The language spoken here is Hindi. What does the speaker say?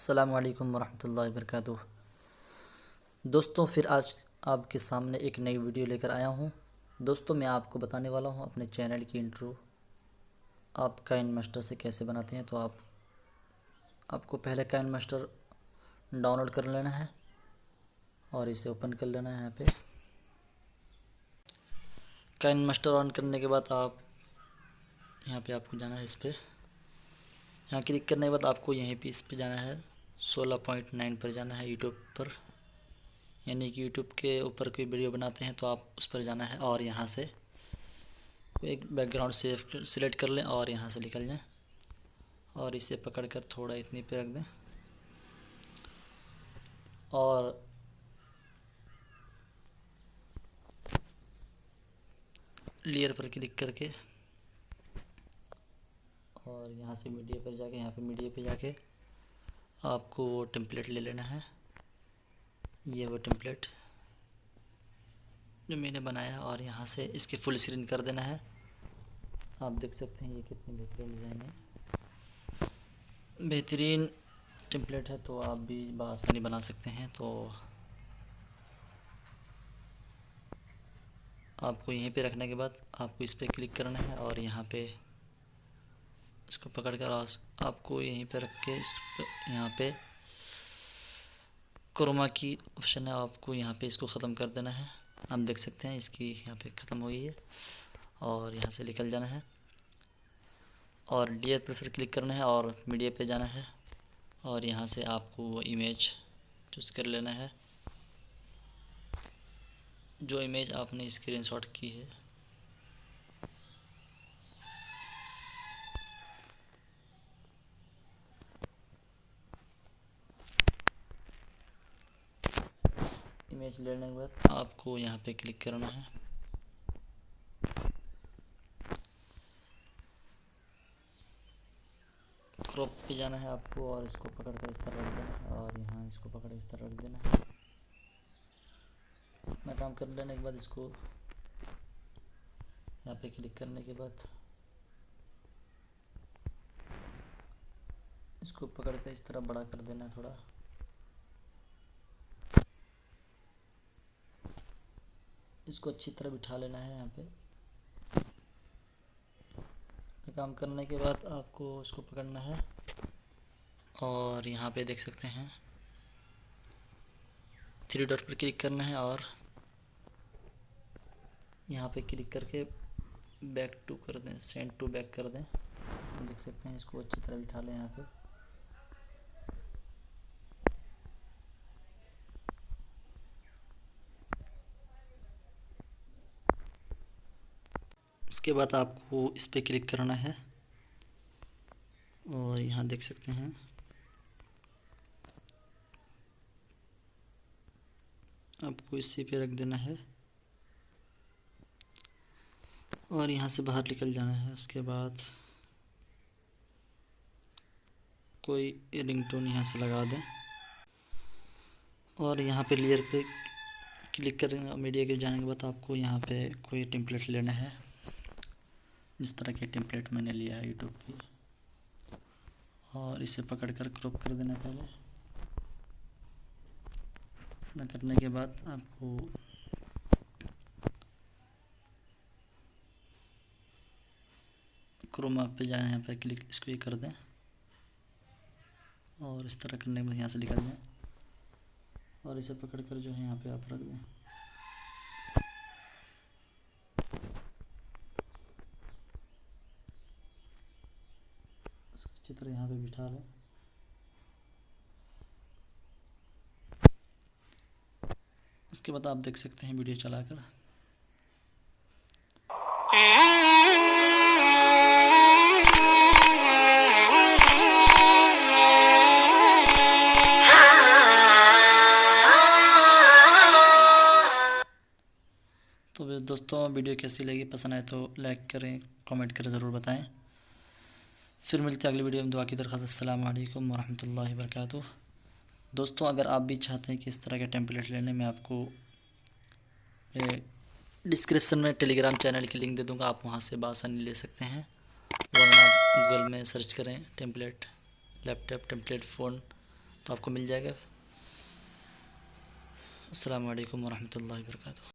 अस्सलामु अलैकुम वरहमतुल्लाहि वबरकातुह। दोस्तों, फिर आज आपके सामने एक नई वीडियो लेकर आया हूँ। दोस्तों, मैं आपको बताने वाला हूँ अपने चैनल की इंट्रो आप काइनमास्टर से कैसे बनाते हैं। तो आपको पहले काइनमास्टर डाउनलोड कर लेना है और इसे ओपन कर लेना है। यहाँ पे काइनमास्टर ऑन करने के बाद आप यहाँ पे आपको जाना है, इस पर यहाँ क्लिक करने के बाद आपको यहीं पे इस पे जाना है 16.9 पर जाना है, यूट्यूब पर। यानी कि यूट्यूब के ऊपर कोई वीडियो बनाते हैं तो आप उस पर जाना है और यहाँ से एक बैकग्राउंड सिलेक्ट कर लें और यहाँ से निकल जाएं और इसे पकड़कर थोड़ा इतनी पे रख दें और लेयर पर क्लिक करके और यहाँ से मीडिया पर जाके मीडिया पे जाके आपको वो टेम्पलेट ले लेना है। ये वो टेम्पलेट जो मैंने बनाया और यहाँ से इसके फुल स्क्रीन कर देना है। आप देख सकते हैं ये कितनी बेहतरीन डिज़ाइन है, बेहतरीन टेम्पलेट है, तो आप भी बआसानी बना सकते हैं। तो आपको यहीं पे रखने के बाद आपको इस पर क्लिक करना है और यहाँ पे इसको पकड़कर आपको यहीं पे रख के यहाँ पे क्रोमा की ऑप्शन है, आपको यहाँ पे इसको ख़त्म कर देना है। आप देख सकते हैं इसकी यहाँ पे ख़त्म हो गई है और यहाँ से निकल जाना है और लेयर पर फिर क्लिक करना है और मीडिया पे जाना है और यहाँ से आपको वो इमेज चूज़ कर लेना है जो इमेज आपने स्क्रीनशॉट की है। इमेज लेने के बाद आपको यहाँ पे क्लिक करना है, क्रॉप पे जाना है आपको और इसको पकड़ कर इस तरह रख देना है और यहाँ इसको पकड़ इस तरह रख देना है। इतना काम कर लेने के बाद इसको यहाँ पे क्लिक करने के बाद इसको पकड़ कर इस तरह बड़ा कर देना है थोड़ा। इसको अच्छी तरह बिठा लेना है। यहाँ पे काम करने के बाद आपको इसको पकड़ना है और यहाँ पे देख सकते हैं 3 डॉट पर क्लिक करना है और यहाँ पे क्लिक करके बैक टू कर दें, सेंड टू बैक कर दें। देख सकते हैं इसको अच्छी तरह बिठा लें यहाँ पे। उसके बाद आपको इस पे क्लिक करना है और यहाँ देख सकते हैं आपको इसी पे रख देना है और यहाँ से बाहर निकल जाना है। उसके बाद कोई रिंगटोन यहाँ से लगा दें और यहाँ पे लेयर पे क्लिक करेंगे। मीडिया के जाने के बाद आपको यहाँ पे कोई टेम्पलेट लेना है, जिस तरह के टेम्पलेट मैंने लिया है यूट्यूब की, और इसे पकड़कर क्रॉप कर देना। पहले इतना करने के बाद आपको क्रोमा पे जाए, यहाँ पे क्लिक इसको ये कर दें और इस तरह करने के बाद यहाँ से निकल जाए और इसे पकड़कर जो है यहाँ पे आप रख दें। अच्छी तरह यहाँ पे बिठा लें। उसके बाद आप देख सकते हैं वीडियो चलाकर तो दोस्तों, वीडियो कैसी लगी, पसंद आए तो लाइक करें, कमेंट करें, ज़रूर बताएं। फिर मिलते हैं अगली वीडियो में। दुआ की दरख्वास्त। अस्सलामु अलैकुम वरहमतुल्लाहि वबरकातुह। दोस्तों, अगर आप भी चाहते हैं कि इस तरह के टेम्पलेट लेने, मैं आपको डिस्क्रिप्शन में टेलीग्राम चैनल की लिंक दे दूंगा, आप वहां से बआसानी ले सकते हैं। वरना गूगल में सर्च करें टेम्पलेट लैपटॉप, टेम्पलेट फ़ोन, तो आपको मिल जाएगा। अस्सलाम वालेकुम वरहमतुल्लाहि वबरकातुहू।